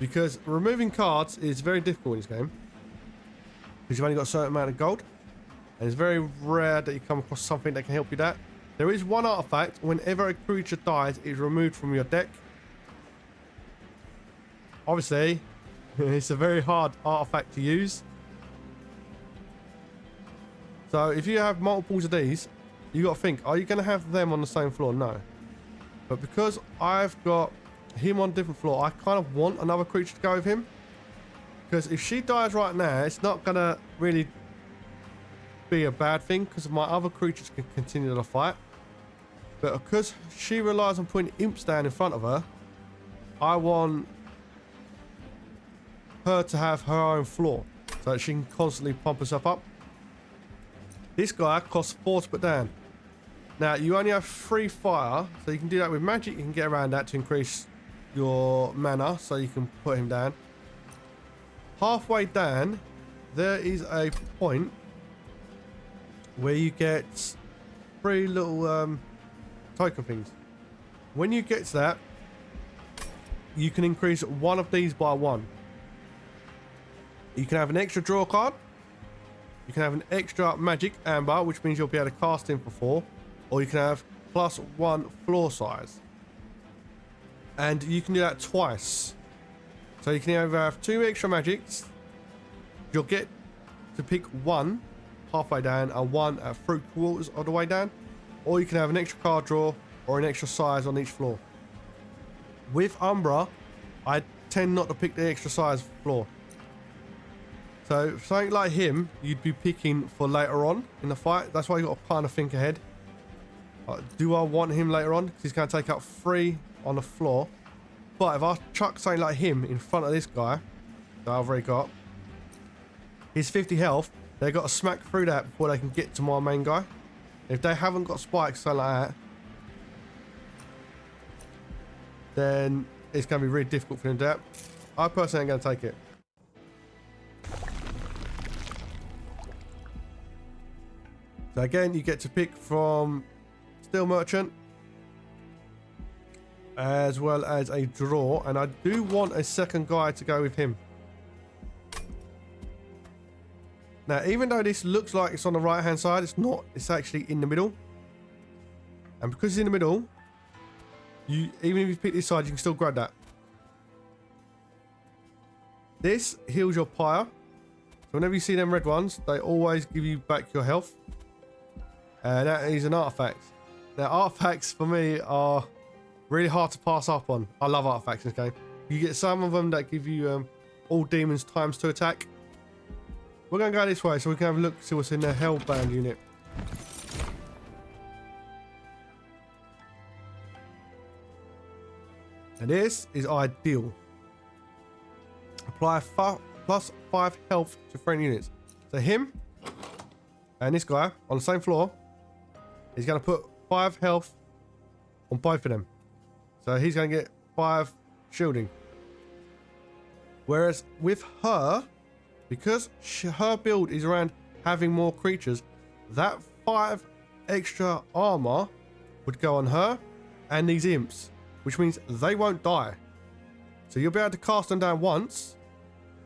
A: because removing cards is very difficult in this game because you've only got a certain amount of gold, and it's very rare that you come across something that can help you that. There is one artifact, whenever a creature dies, it's removed from your deck. Obviously it's a very hard artifact to use, so if you have multiples of these, you got to think, are you going to have them on the same floor? No. But because I've got him on a different floor, I kind of want another creature to go with him, because if she dies right now, it's not gonna really be a bad thing because my other creatures can continue the fight. But because she relies on putting imps down in front of her, I want her to have her own floor so that she can constantly pump herself up. This guy costs 4 to put down. Now you only have 3 fire, so you can do that with magic. You can get around that to increase your mana, so you can put him down. Halfway down, there is a point where you get 3 little token things. When you get to that, you can increase one of these by 1. You can have an extra draw card. You can have an extra magic amber, which means you'll be able to cast him for 4. Or you can have +1 floor size. And you can do that twice. So you can either have 2 extra magics. You'll get to pick 1 halfway down and 1 at 3/4 of the way down. Or you can have an extra card draw or an extra size on each floor. With Umbra, I tend not to pick the extra size floor. So something like him, you'd be picking for later on in the fight. That's why you got to kind of think ahead. Do I want him later on? Because he's going to take up 3 on the floor. But if I chuck something like him in front of this guy that I've already got, he's 50 health. They've got to smack through that before they can get to my main guy. If they haven't got spikes, something like that, then it's going to be really difficult for them to do that. I personally ain't going to take it. So again, you get to pick from Steel Merchant as well as a draw, and I do want a second guy to go with him. Now, even though this looks like it's on the right hand side, it's not. It's actually in the middle, and because it's in the middle, even if you pick this side, you can still grab that. This heals your pyre, so whenever you see them red ones, they always give you back your health. That is an artifact. Now, artifacts for me are really hard to pass up on. I love artifacts in this game. You get some of them that give you all demons ×2 attack. We're going to go this way so we can have a look, see what's in the Hellbound unit. And this is ideal. Apply +5 health to friendly units. So him and this guy on the same floor, he's going to put 5 health on both of them. So he's going to get 5 shielding. Whereas with her, because her build is around having more creatures, that 5 extra armor would go on her and these imps, which means they won't die. So you'll be able to cast them down once,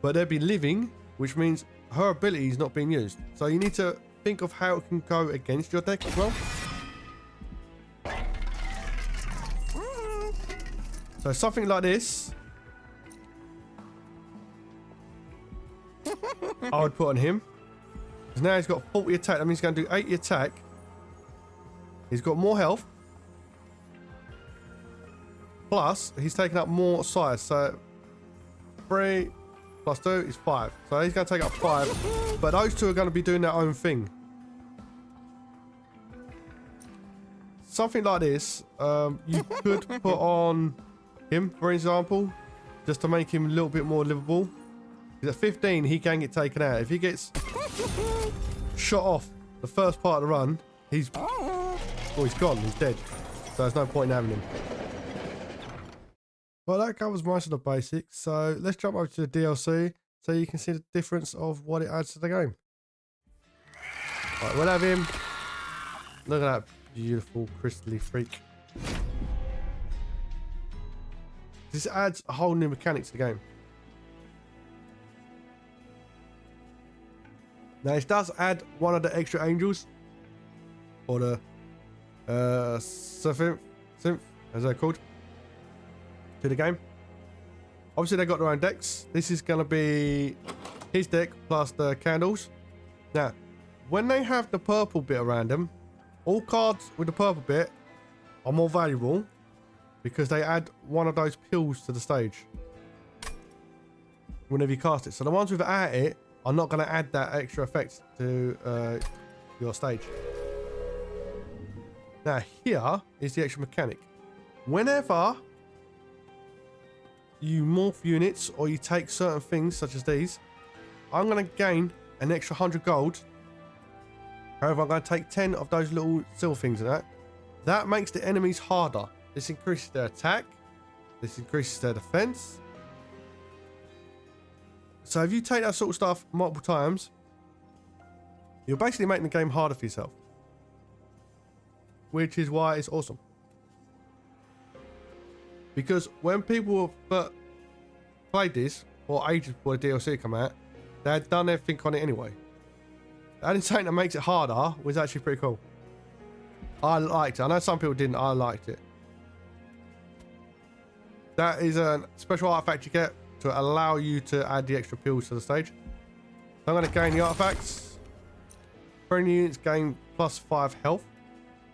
A: but they'll be living, which means her ability is not being used. So you need to think of how it can go against your deck as well. So something like this, I would put on him. Because now he's got 40 attack. That means he's going to do 80 attack. He's got more health. Plus, he's taking up more size. So 3 + 2 is 5. So he's going to take up 5. But those two are going to be doing their own thing. Something like this, you could put on him, for example, just to make him a little bit more livable. At 15, he can get taken out. If he gets shot off the first part of the run, he's gone. He's dead. So there's no point in having him. Well, that covers most of the basics. So let's jump over to the DLC so you can see the difference of what it adds to the game. Right, we'll have him. Look at that beautiful crystally freak. This adds a whole new mechanic to the game. Now, it does add one of the extra angels, or the synth, as they're called, to the game. Obviously, they got their own decks. This is going to be his deck plus the candles. Now, when they have the purple bit around them, all cards with the purple bit are more valuable because they add one of those pills to the stage whenever you cast it. So the ones without it are not going to add that extra effect to your stage. Now here is the extra mechanic. Whenever you morph units or you take certain things such as these, I'm going to gain an extra 100 gold. However, I'm going to take 10 of those little silver things in that. That makes the enemies harder. This increases their attack. This increases their defense. So if you take that sort of stuff multiple times, you're basically making the game harder for yourself. Which is why it's awesome. Because when people have played this, or ages before the DLC come out, they had done everything on it anyway. Adding something that makes it harder was actually pretty cool. I liked it. I know some people didn't. I liked it. That is a special artifact you get to allow you to add the extra pills to the stage. So I'm going to gain the artifacts. Friendly units gain +5 health.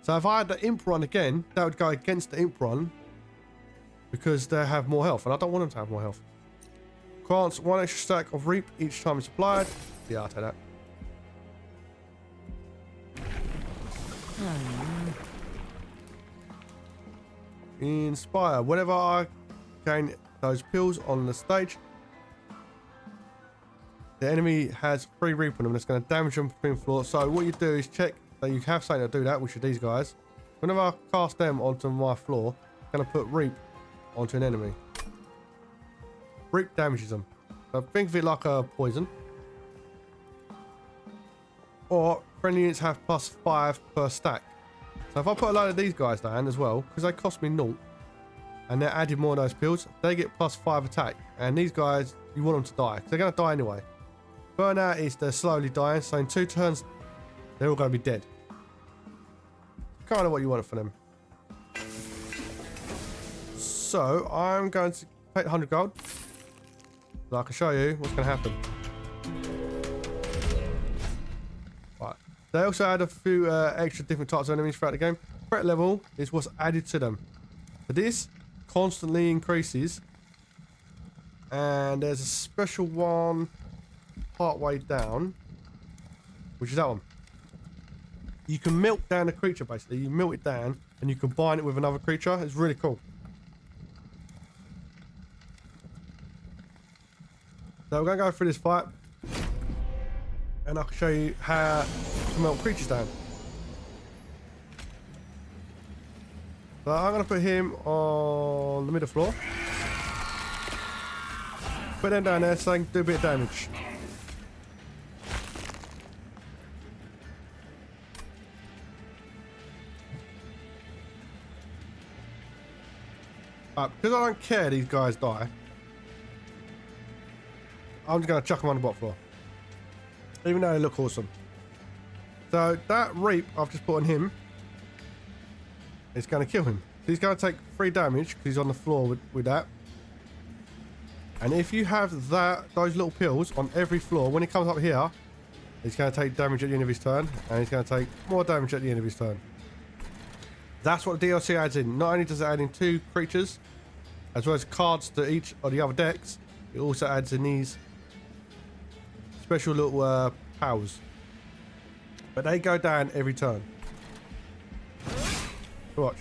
A: So if I had the imp run again, that would go against the imp run because they have more health, and I don't want them to have more health. Grants 1 extra stack of reap each time it's applied. Yeah, I'll take that. Inspire. Whenever I gain those pills on the stage, the enemy has 3 reap on them. That's going to damage them between floors. So what you do is check that you have something to do that, which are these guys. Whenever I cast them onto my floor, I'm going to put reap onto an enemy. Reap damages them. So think of it like a poison. Or friendly units have +5 per stack. So if I put a load of these guys down as well, because they cost me 0, and they're adding more of those pills, they get +5 attack. And these guys, you want them to die, because they're going to die anyway. Burnout is they're slowly dying, so in 2 turns, they're all going to be dead. Kind of what you want for them. So I'm going to take 100 gold, so I can show you what's going to happen. Right. They also add a few extra different types of enemies throughout the game. Threat level is what's added to them. So this constantly increases, and there's a special one part way down, which is that one. You can melt down a creature, basically. You melt it down and you combine it with another creature. It's really cool. So we're going to go through this fight, and I can show you how to melt creatures down. So I'm going to put him on the middle floor. Put them down there so they can do a bit of damage. Because I don't care these guys die, I'm just going to chuck them on the bottom floor. Even though they look awesome. So that reap I've just put on him is going to kill him. So he's going to take 3 damage because he's on the floor with that. And if you have those little pills on every floor, when he comes up here, he's going to take damage at the end of his turn. And he's going to take more damage at the end of his turn. That's what the DLC adds in. Not only does it add in 2 creatures, as well as cards to each of the other decks, it also adds in these special little powers. But they go down every turn. Watch.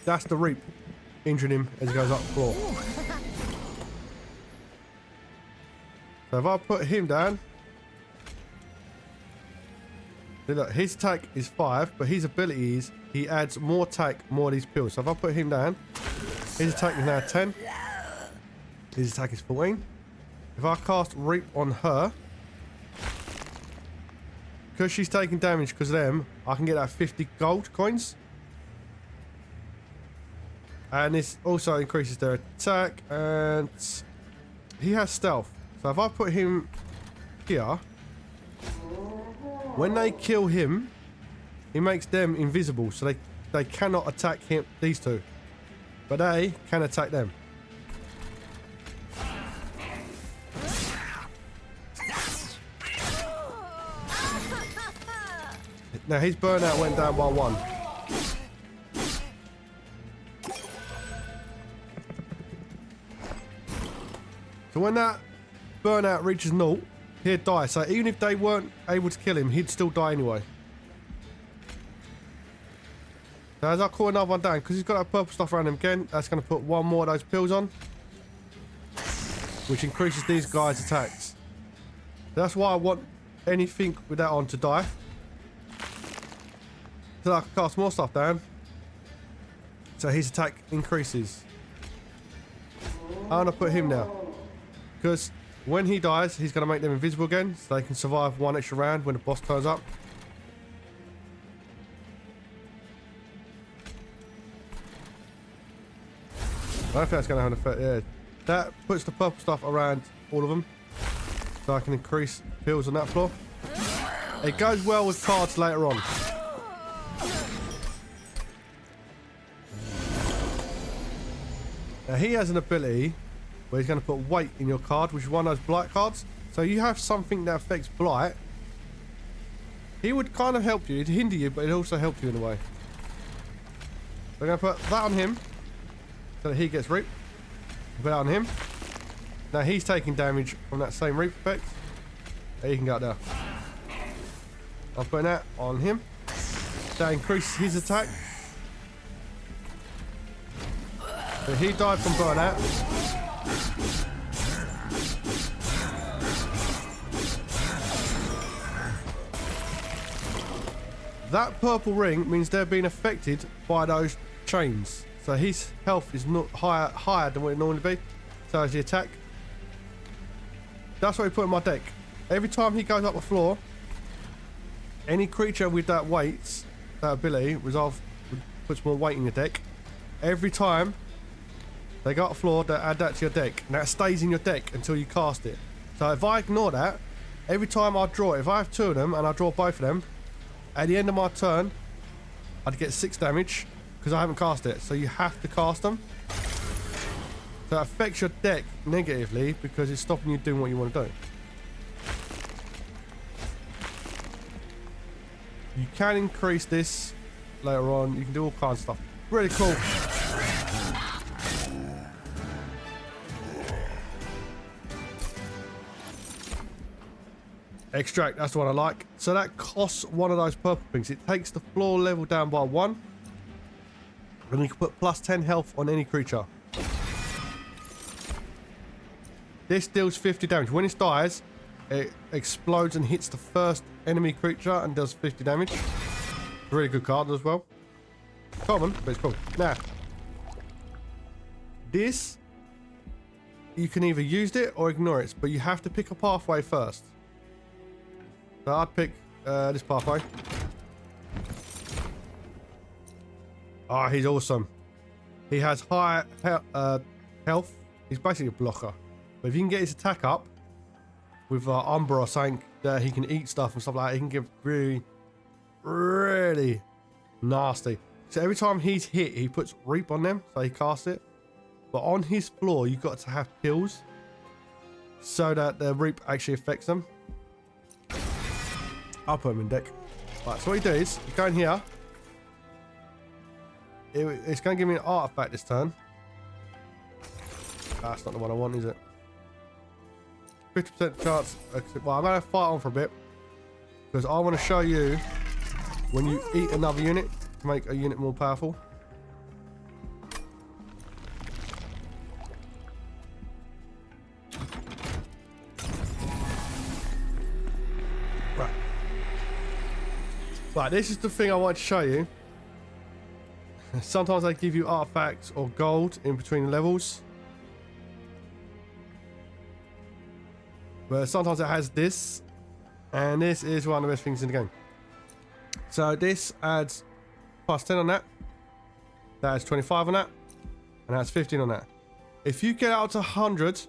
A: That's the reap injuring him as he goes up the floor. So if I put him down, look, his attack is 5, but his ability is he adds more attack, more of these pills. So if I put him down, his attack is now 10. His attack is 14. If I cast Reap on her, because she's taking damage because of them, I can get that 50 gold coins. And this also increases their attack, and he has stealth. So if I put him here, when they kill him, he makes them invisible, so they cannot attack him, these 2. But they can attack them. Now his burnout went down by 1. So when that burnout reaches 0, he'd die. So even if they weren't able to kill him, he'd still die anyway. So as I call another one down, because he's got that purple stuff around him again, that's going to put 1 more of those pills on, which increases these guys' attacks. That's why I want anything with that on to die. So I can cast more stuff down, so his attack increases. I'm going to put him now, because when he dies, he's going to make them invisible again, so they can survive 1 extra round when the boss turns up. I don't think that's going to have an effect. Yeah, that puts the purple stuff around all of them, so I can increase pills on that floor. It goes well with cards later on. Now he has an ability where he's going to put weight in your card, which is one of those blight cards. So you have something that affects blight. He would kind of help you. It'd hinder you, but it'd also help you in a way. We're going to put that on him, so that he gets reap. Put that on him. Now he's taking damage from that same reap effect. There, you can go up there. I'm putting that on him. That increases his attack. So he died from burnout. That purple ring means they're being affected by those chains. So his health is not higher than what it normally be. So as the attack. That's what we put in my deck. Every time he goes up the floor, any creature with that weight, that ability, puts more weight in your deck. Every time they go up the floor, they add that to your deck. And that stays in your deck until you cast it. So if I ignore that, every time I draw it, if I have 2 of them and I draw both of them, at the end of my turn, I'd get 6 damage because I haven't cast it. So you have to cast them. So it affects your deck negatively because it's stopping you doing what you want to do. You can increase this later on. You can do all kinds of stuff. Really cool. Extract, that's the one I like. So that costs one of those purple things. It takes the floor level down by 1. And you can put plus 10 health on any creature. This deals 50 damage. When it dies, it explodes and hits the first enemy creature and does 50 damage. Really good card as well. Common, but it's cool. Now, this, you can either use it or ignore it, but you have to pick a pathway first. So I'd pick this pathway. Oh, he's awesome. He has high health. He's basically a blocker. But if you can get his attack up with Umbra or something that he can eat stuff and stuff like that, he can give really, really nasty. So every time he's hit, he puts Reap on them, so he casts it. But on his floor, you've got to have kills so that the Reap actually affects them. I'll put him in deck. Right, so what you do is, you go in here. It's going to give me an artifact this turn. That's not the one I want, is it? 50% chance. Well, I'm going to fight on for a bit. Because I want to show you when you eat another unit to make a unit more powerful. Right. Right, this is the thing I want to show you. Sometimes they give you artifacts or gold in between the levels. But sometimes it has this. And this is one of the best things in the game. So this adds plus 10 on that. That adds 25 on that. And that's 15 on that. If you get out to 100,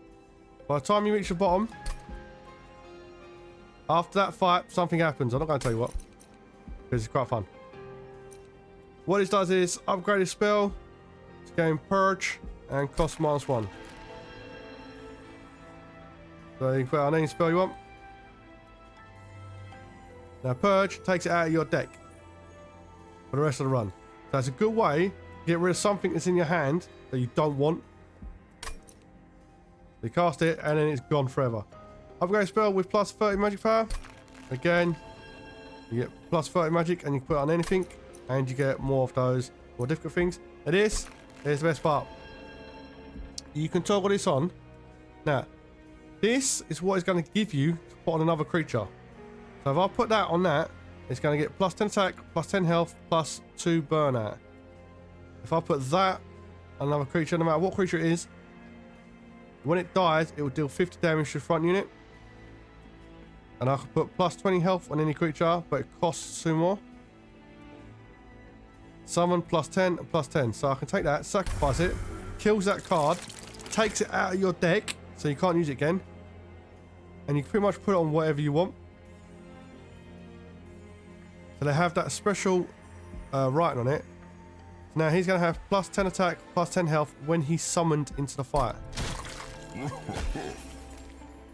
A: by the time you reach the bottom, after that fight, something happens. I'm not going to tell you what. Because it's quite fun. What it does is upgrade a spell, it's going Purge, and cost -1. So you can put out any spell you want. Now Purge takes it out of your deck for the rest of the run. So that's a good way to get rid of something that's in your hand that you don't want. You cast it and then it's gone forever. Upgrade a spell with plus 30 magic power. Again, you get plus 30 magic and you can put it on anything. And you get more of those more difficult things. And this is the best part. You can toggle this on. Now, this is what it's going to give you to put on another creature. So if I put that on that, it's going to get plus 10 attack, plus 10 health, plus 2 burnout. If I put that on another creature, no matter what creature it is, when it dies, it will deal 50 damage to the front unit. And I can put plus 20 health on any creature, but it costs 2 more. Summon plus 10 and plus 10. So I can take that, sacrifice it, kills that card, takes it out of your deck, so you can't use it again. And you can pretty much put it on whatever you want. So they have that special writing on it. Now he's going to have plus 10 attack, plus 10 health when he's summoned into the fight.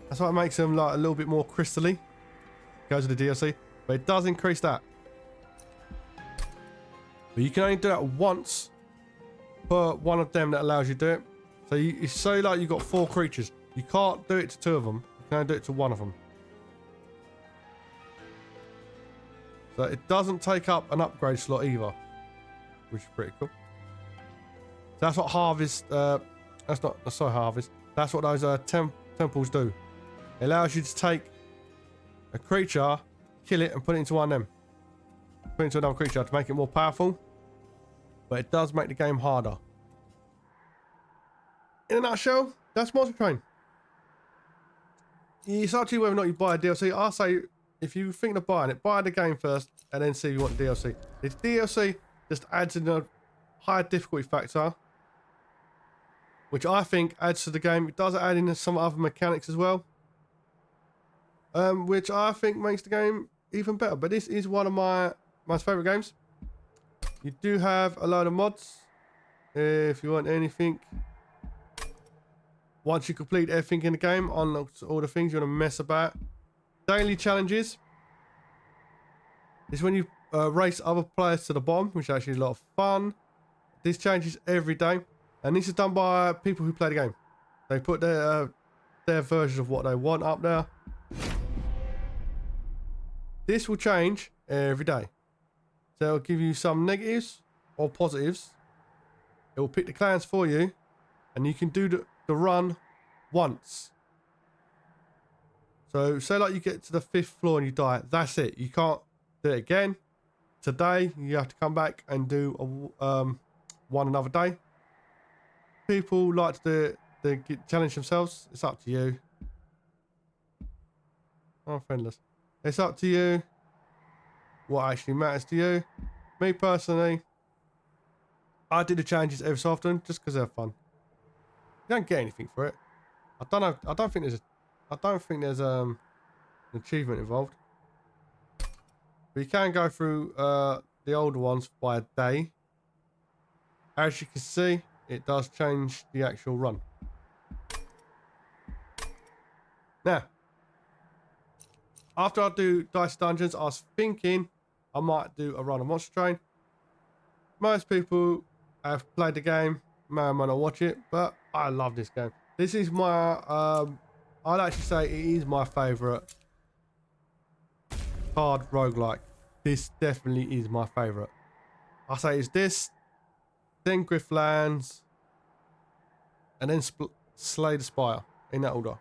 A: That's what makes him like a little bit more crystally. Goes with the DLC. But it does increase that. But you can only do that once per one of them that allows you to do it. So you say like you've got 4 creatures. You can't do it to 2 of them. You can only do it to 1 of them. So it doesn't take up an upgrade slot either. Which is pretty cool. So that's what harvest... that's not harvest. That's what those temples do. It allows you to take a creature, kill it and put it into one of them. Put it into another creature to make it more powerful. But it does make the game harder. In a nutshell, that's Monster Train. it's up to you whether or not you buy a DLC. I say, if you think of buying it, buy the game first and then see if you want DLC. The DLC just adds in a higher difficulty factor, which I think adds to the game. It does add in some other mechanics as well, which I think makes the game even better. But this is one of my favourite games. You do have a load of mods if you want anything. Once you complete everything in the game, unlocks all the things you want to mess about. Daily challenges. This is when you race other players to the bottom, which is actually a lot of fun. This changes every day. And this is done by people who play the game. They put their version of what they want up there. This will change every day. So it'll give you some negatives or positives. It will pick the clans for you. And you can do the run once. So say like you get to the 5th floor and you die. That's it. You can't do it again. Today you have to come back and do one another day. People like to challenge themselves. It's up to you. Oh, friendless. It's up to you. What actually matters to you. Me personally, I do the challenges every so often just because they're fun. You don't get anything for it. I don't know. I don't think there's an achievement involved. But you can go through the older ones by a day. As you can see, it does change the actual run. Now, after I do Dice Dungeons, I was thinking I might do a run of Monster Train. Most people have played the game, may or may not watch it, but I love this game. This is my, I'd actually say it is my favourite hard roguelike. This definitely is my favourite. I say it's this, then Grifflands, and then Slay the Spire, in that order.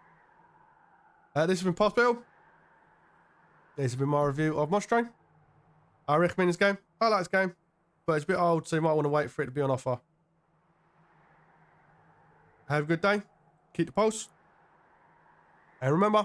A: This has been Possible. This has been my review of Monster Train. I recommend this game. I like this game, but it's a bit old, so you might want to wait for it to be on offer. Have a good day. Keep the pulse. And remember,